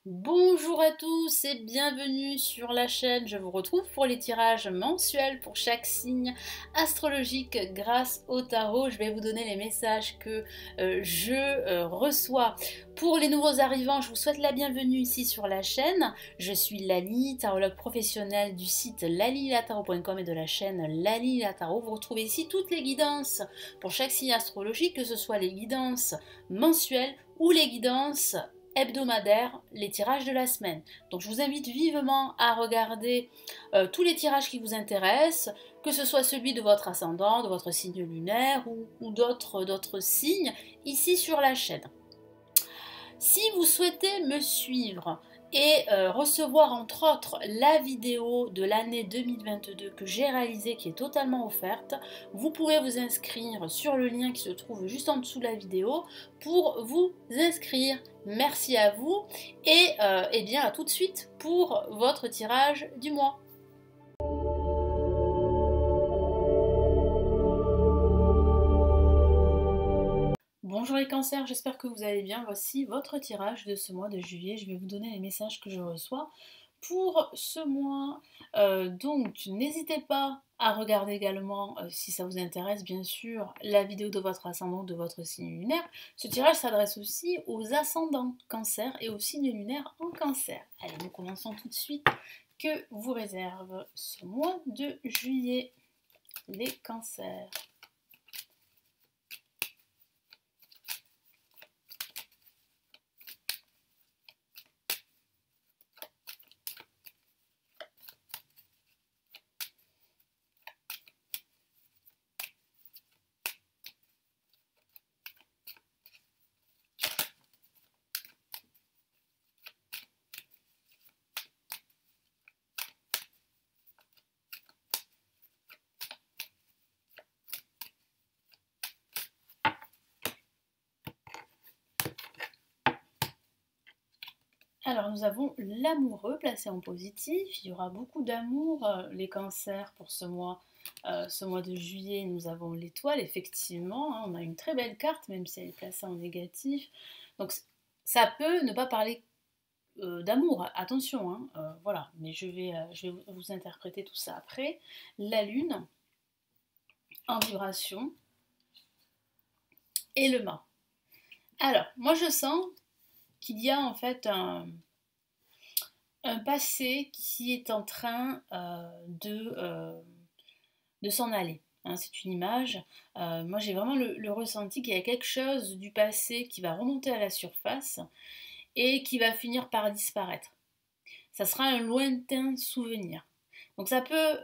Bonjour à tous et bienvenue sur la chaîne. Je vous retrouve pour les tirages mensuels pour chaque signe astrologique grâce au tarot. Je vais vous donner les messages que je reçois. Pour les nouveaux arrivants, je vous souhaite la bienvenue ici sur la chaîne. Je suis Lali, tarologue professionnelle du site lalilataro.com et de la chaîne Lali la Tarot. Vous retrouvez ici toutes les guidances pour chaque signe astrologique, que ce soit les guidances mensuelles ou les guidances hebdomadaire, les tirages de la semaine. Donc je vous invite vivement à regarder tous les tirages qui vous intéressent, que ce soit celui de votre ascendant, de votre signe lunaire ou d'autres signes ici sur la chaîne. Si vous souhaitez me suivre et recevoir entre autres la vidéo de l'année 2022 que j'ai réalisée qui est totalement offerte, vous pouvez vous inscrire sur le lien qui se trouve juste en dessous de la vidéo pour vous inscrire. Merci à vous et bien à tout de suite pour votre tirage du mois. Bonjour les cancers, j'espère que vous allez bien. Voici votre tirage de ce mois de juillet. Je vais vous donner les messages que je reçois pour ce mois. Donc n'hésitez pas à regarder également, si ça vous intéresse bien sûr, la vidéo de votre ascendant, de votre signe lunaire. Ce tirage s'adresse aussi aux ascendants cancer et aux signes lunaires en cancer. Allez, nous commençons tout de suite. Que vous réserve ce mois de juillet les cancers? Alors nous avons l'amoureux placé en positif, il y aura beaucoup d'amour, les cancers pour ce mois de juillet. Nous avons l'étoile effectivement, hein, on a une très belle carte même si elle est placée en négatif. Donc ça peut ne pas parler d'amour, attention, hein, voilà, mais je vais vous interpréter tout ça après. La lune en vibration et le mât. Alors moi je sens qu'il y a en fait un passé qui est en train de s'en aller. Hein, c'est une image. Moi, j'ai vraiment le ressenti qu'il y a quelque chose du passé qui va remonter à la surface et qui va finir par disparaître. Ça sera un lointain souvenir. Donc ça peut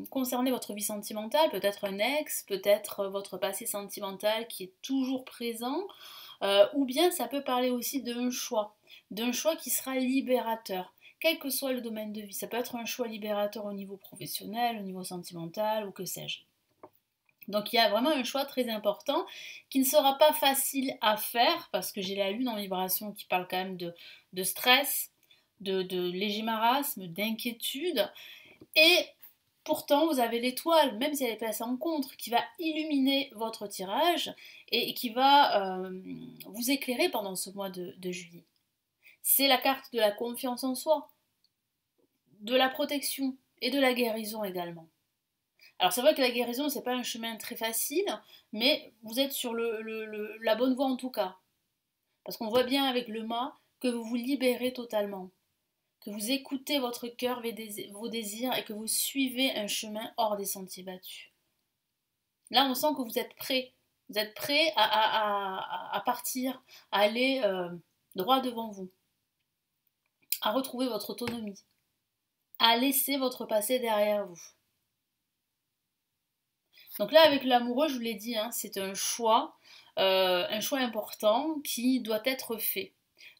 concerner votre vie sentimentale, peut-être un ex, peut-être votre passé sentimental qui est toujours présent, ou bien ça peut parler aussi d'un choix qui sera libérateur, quel que soit le domaine de vie. Ça peut être un choix libérateur au niveau professionnel, au niveau sentimental, ou que sais-je. Donc il y a vraiment un choix très important qui ne sera pas facile à faire parce que j'ai la lune en vibration qui parle quand même de stress, de léger marasme, d'inquiétude. Et pourtant, vous avez l'étoile, même si elle est placée en contre, qui va illuminer votre tirage et qui va vous éclairer pendant ce mois de juillet. C'est la carte de la confiance en soi, de la protection et de la guérison également. Alors c'est vrai que la guérison, c'est pas un chemin très facile, mais vous êtes sur la bonne voie en tout cas. Parce qu'on voit bien avec le mât que vous vous libérez totalement, que vous écoutez votre cœur, vos désirs et que vous suivez un chemin hors des sentiers battus. Là, on sent que vous êtes prêt. Vous êtes prêt à partir, à aller droit devant vous, à retrouver votre autonomie, à laisser votre passé derrière vous. Donc là, avec l'amoureux, je vous l'ai dit, hein, c'est un choix important qui doit être fait.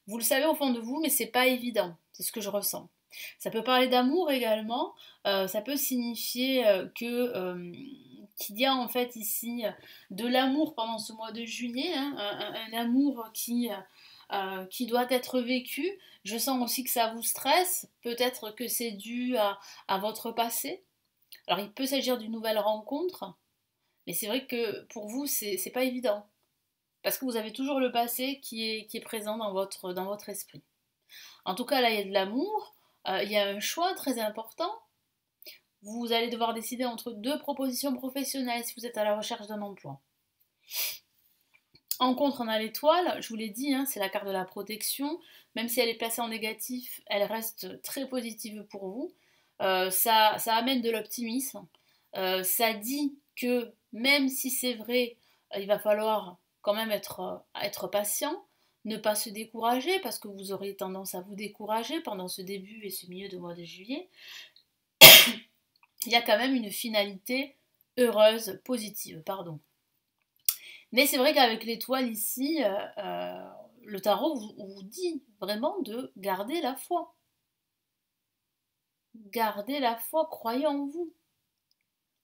Vous le savez au fond de vous, mais c'est pas évident. C'est ce que je ressens. Ça peut parler d'amour également. Ça peut signifier qu'il y a en fait ici de l'amour pendant ce mois de juillet, hein, un amour qui doit être vécu. Je sens aussi que ça vous stresse. Peut-être que c'est dû à votre passé. Alors il peut s'agir d'une nouvelle rencontre, mais c'est vrai que pour vous, c'est pas évident. Parce que vous avez toujours le passé qui est présent dans votre esprit. En tout cas, là, il y a de l'amour, il y a un choix très important. Vous allez devoir décider entre deux propositions professionnelles si vous êtes à la recherche d'un emploi. En contre, on a l'étoile, je vous l'ai dit, hein, c'est la carte de la protection. Même si elle est placée en négatif, elle reste très positive pour vous. Ça amène de l'optimisme. Ça dit que même si c'est vrai, il va falloir quand même être patient, ne pas se décourager, parce que vous aurez tendance à vous décourager pendant ce début et ce milieu de mois de juillet. Il y a quand même une finalité heureuse, positive, pardon. Mais c'est vrai qu'avec l'étoile ici, le tarot vous dit vraiment de garder la foi. Gardez la foi, croyez en vous.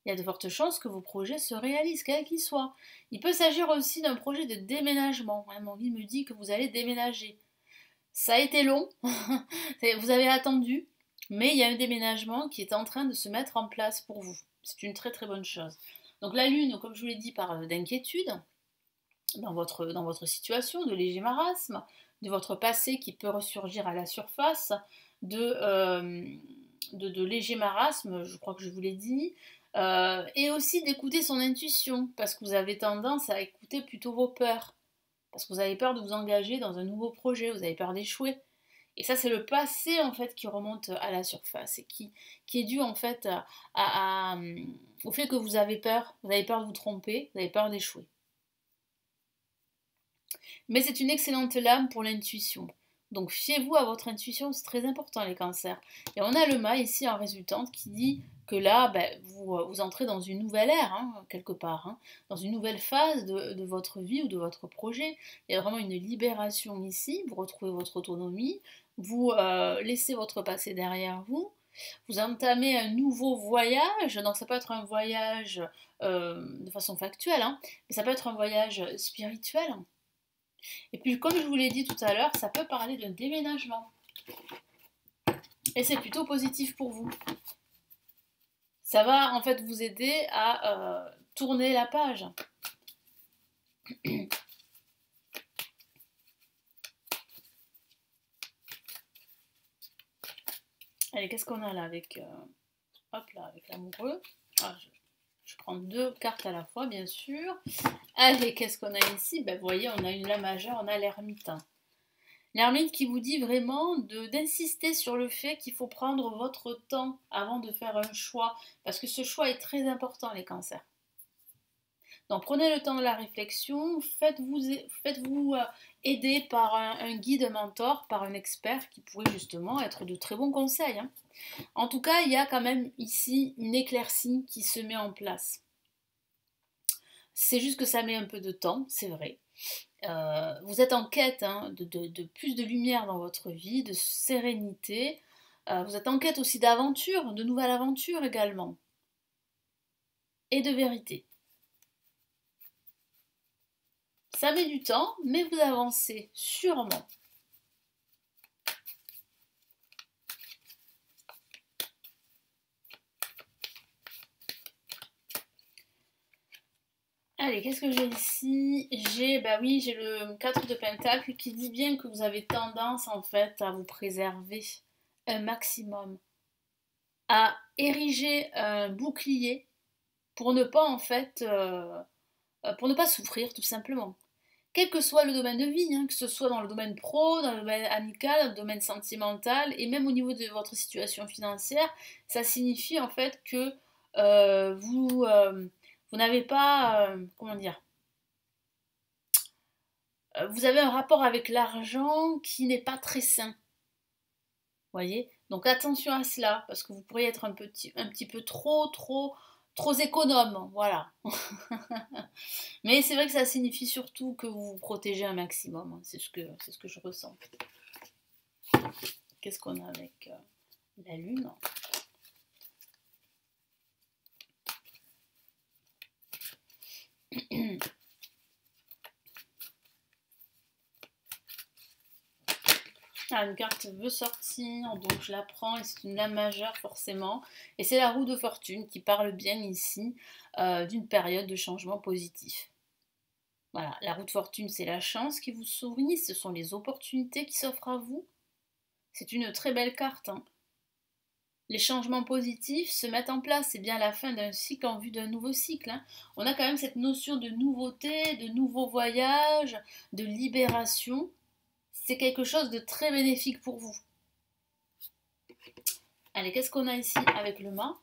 Il y a de fortes chances que vos projets se réalisent, quels qu'ils soient. Il peut s'agir aussi d'un projet de déménagement. Mon guide me dit que vous allez déménager. Ça a été long, vous avez attendu, mais il y a un déménagement qui est en train de se mettre en place pour vous. C'est une très très bonne chose. Donc la lune, comme je vous l'ai dit, parle d'inquiétude dans votre situation, de léger marasme, de votre passé qui peut ressurgir à la surface, de léger marasme, je crois que je vous l'ai dit, et aussi d'écouter son intuition, parce que vous avez tendance à écouter plutôt vos peurs, parce que vous avez peur de vous engager dans un nouveau projet, vous avez peur d'échouer. Et ça, c'est le passé en fait qui remonte à la surface et qui est dû en fait au fait que vous avez peur de vous tromper, vous avez peur d'échouer. Mais c'est une excellente lame pour l'intuition. Donc fiez-vous à votre intuition, c'est très important les cancers. Et on a le mât ici en résultante qui dit que là, vous entrez dans une nouvelle ère, hein, quelque part, hein, dans une nouvelle phase de votre vie ou de votre projet. Il y a vraiment une libération ici, vous retrouvez votre autonomie, vous laissez votre passé derrière vous, vous entamez un nouveau voyage, donc ça peut être un voyage de façon factuelle, hein, mais ça peut être un voyage spirituel. Et puis, comme je vous l'ai dit tout à l'heure, ça peut parler d'un déménagement. Et c'est plutôt positif pour vous. Ça va en fait vous aider à tourner la page. Allez, qu'est-ce qu'on a là avec, avec l'amoureux? Je prends deux cartes à la fois, bien sûr. Allez, qu'est-ce qu'on a ici? Vous voyez, on a une La majeure, on a l'ermite. L'ermite qui vous dit vraiment d'insister sur le fait qu'il faut prendre votre temps avant de faire un choix, parce que ce choix est très important, les cancers. Donc prenez le temps de la réflexion, faites-vous aider par un guide, un mentor, par un expert qui pourrait justement être de très bons conseils, hein. En tout cas, il y a quand même ici une éclaircie qui se met en place. C'est juste que ça met un peu de temps, c'est vrai. Vous êtes en quête, hein, de plus de lumière dans votre vie, de sérénité. Vous êtes en quête aussi d'aventure, de nouvelles aventures également. Et de vérité. Ça met du temps, mais vous avancez sûrement. Allez, qu'est-ce que j'ai ici? J'ai le 4 de Pentacle qui dit bien que vous avez tendance en fait à vous préserver un maximum, à ériger un bouclier pour ne pas en fait, pour ne pas souffrir tout simplement. Quel que soit le domaine de vie, hein, que ce soit dans le domaine pro, dans le domaine amical, dans le domaine sentimental, et même au niveau de votre situation financière, ça signifie en fait que vous n'avez pas, comment dire, vous avez un rapport avec l'argent qui n'est pas très sain. Voyez? Donc attention à cela, parce que vous pourriez être un petit peu trop économe, voilà. Mais c'est vrai que ça signifie surtout que vous vous protégez un maximum, hein. C'est ce que je ressens. Qu'est-ce qu'on a avec la lune? Ah, une carte veut sortir, donc je la prends et c'est une Dame majeure forcément. Et c'est la roue de fortune qui parle bien ici d'une période de changement positif. Voilà, la roue de fortune c'est la chance qui vous sourit, ce sont les opportunités qui s'offrent à vous. C'est une très belle carte, hein. Les changements positifs se mettent en place. C'est bien la fin d'un cycle en vue d'un nouveau cycle, hein. On a quand même cette notion de nouveauté, de nouveau voyage, de libération. C'est quelque chose de très bénéfique pour vous. Allez, qu'est-ce qu'on a ici avec le mât?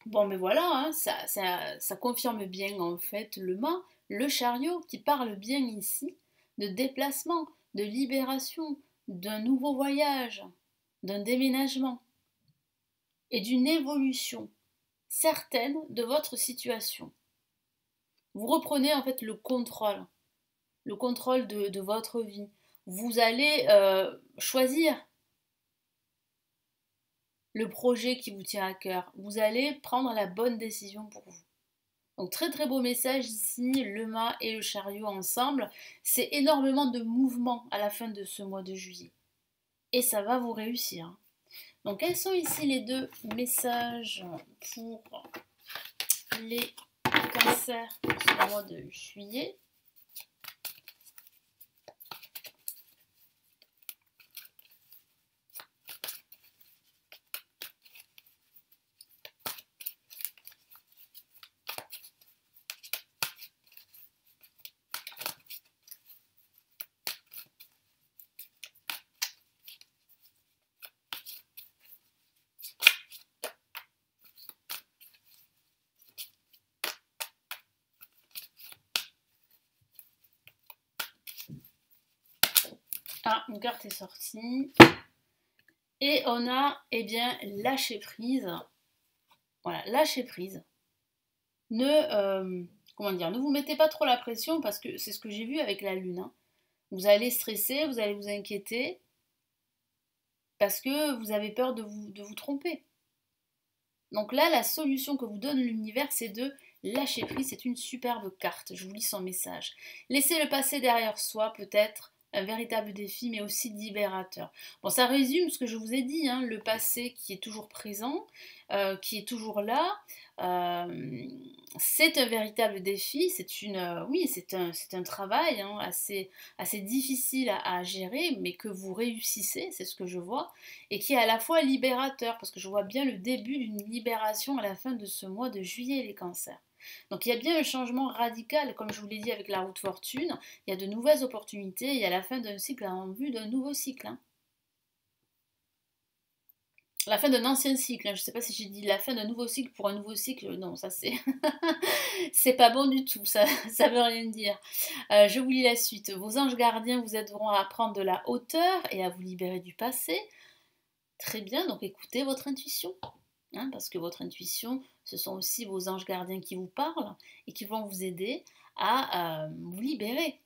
Bon, mais voilà, hein, ça confirme bien en fait le mât, le chariot qui parle bien ici de déplacement, de libération, d'un nouveau voyage, d'un déménagement et d'une évolution certaine de votre situation. Vous reprenez en fait le contrôle de votre vie. Vous allez choisir le projet qui vous tient à cœur. Vous allez prendre la bonne décision pour vous. Donc très très beau message ici, le mât et le chariot ensemble. C'est énormément de mouvement à la fin de ce mois de juillet. Et ça va vous réussir. Donc quels sont ici les deux messages pour les cancers sur le mois de juillet? Ah, une carte est sortie. Et on a, eh bien, lâcher prise. Voilà, lâcher prise. Comment dire, ne vous mettez pas trop la pression parce que c'est ce que j'ai vu avec la lune, hein. Vous allez stresser, vous allez vous inquiéter parce que vous avez peur de vous tromper. Donc là, la solution que vous donne l'univers, c'est de lâcher prise. C'est une superbe carte. Je vous lis son message. Laissez le passé derrière soi, peut-être un véritable défi, mais aussi libérateur. Bon, ça résume ce que je vous ai dit, hein, le passé qui est toujours présent, qui est toujours là. C'est un véritable défi, oui, c'est un travail, hein, assez difficile à gérer, mais que vous réussissez, c'est ce que je vois, et qui est à la fois libérateur, parce que je vois bien le début d'une libération à la fin de ce mois de juillet, les cancers. Donc il y a bien un changement radical, comme je vous l'ai dit avec la route fortune, il y a de nouvelles opportunités, il y a la fin d'un cycle en vue d'un nouveau cycle, hein. La fin d'un ancien cycle, hein. Je ne sais pas si j'ai dit la fin d'un nouveau cycle pour un nouveau cycle, non, ça c'est c'est pas bon du tout, ça veut rien dire. Je vous lis la suite. Vos anges gardiens vous aideront à prendre de la hauteur et à vous libérer du passé. Très bien, donc écoutez votre intuition, hein, parce que votre intuition, ce sont aussi vos anges gardiens qui vous parlent et qui vont vous aider à vous libérer.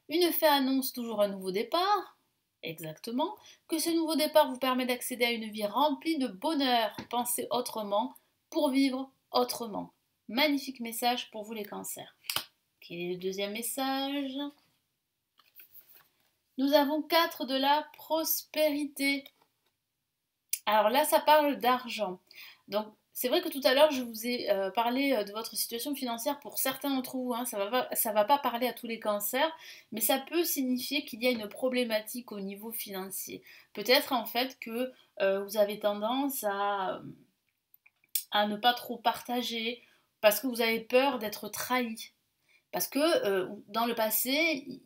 Une fée annonce toujours un nouveau départ, exactement, que ce nouveau départ vous permet d'accéder à une vie remplie de bonheur. Pensez autrement pour vivre autrement. Magnifique message pour vous les cancers. Quel est le deuxième message? Nous avons 4 de la prospérité. Alors là, ça parle d'argent. Donc, c'est vrai que tout à l'heure, je vous ai parlé de votre situation financière pour certains d'entre vous, hein. Ça va pas parler à tous les cancers, mais ça peut signifier qu'il y a une problématique au niveau financier. Peut-être en fait que vous avez tendance à ne pas trop partager parce que vous avez peur d'être trahi. Parce que dans le passé,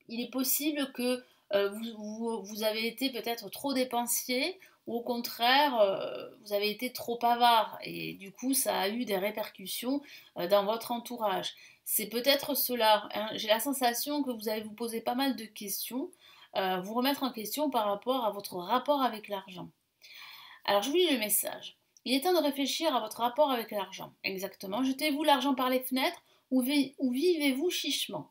il est possible que vous avez été peut-être trop dépensier ou au contraire, vous avez été trop avare et du coup, ça a eu des répercussions dans votre entourage. C'est peut-être cela, hein. J'ai la sensation que vous allez vous poser pas mal de questions, vous remettre en question par rapport à votre rapport avec l'argent. Alors, je vous lis le message. Il est temps de réfléchir à votre rapport avec l'argent. Exactement. Jetez-vous l'argent par les fenêtres ou vivez-vous chichement?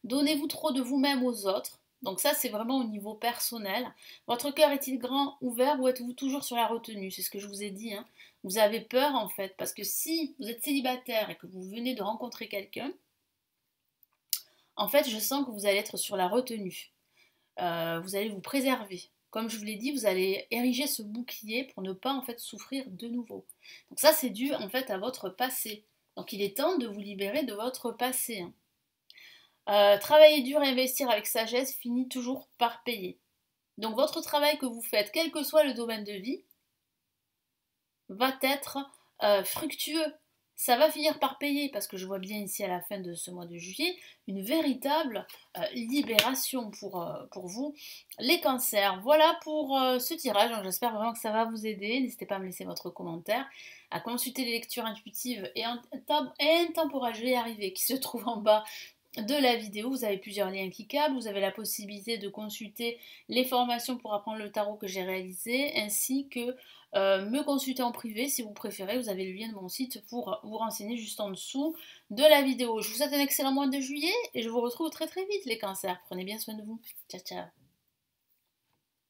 Donnez-vous trop de vous-même aux autres? Donc ça, c'est vraiment au niveau personnel. Votre cœur est-il grand, ouvert ou êtes-vous toujours sur la retenue? C'est ce que je vous ai dit, hein. Vous avez peur en fait, parce que si vous êtes célibataire et que vous venez de rencontrer quelqu'un, en fait, je sens que vous allez être sur la retenue. Vous allez vous préserver. Comme je vous l'ai dit, vous allez ériger ce bouclier pour ne pas en fait souffrir de nouveau. Donc ça, c'est dû en fait à votre passé. Donc il est temps de vous libérer de votre passé, hein. Travailler dur et investir avec sagesse finit toujours par payer. Donc votre travail que vous faites, quel que soit le domaine de vie, va être fructueux. Ça va finir par payer parce que je vois bien ici à la fin de ce mois de juillet une véritable libération pour vous, les cancers. Voilà pour ce tirage, donc j'espère vraiment que ça va vous aider. N'hésitez pas à me laisser votre commentaire, à consulter les lectures intuitives et intemporales, je vais y arriver, qui se trouvent en bas de la vidéo. Vous avez plusieurs liens cliquables, vous avez la possibilité de consulter les formations pour apprendre le tarot que j'ai réalisées, ainsi que me consulter en privé si vous préférez. Vous avez le lien de mon site pour vous renseigner juste en dessous de la vidéo. Je vous souhaite un excellent mois de juillet et je vous retrouve très très vite les cancers. Prenez bien soin de vous. Ciao ciao.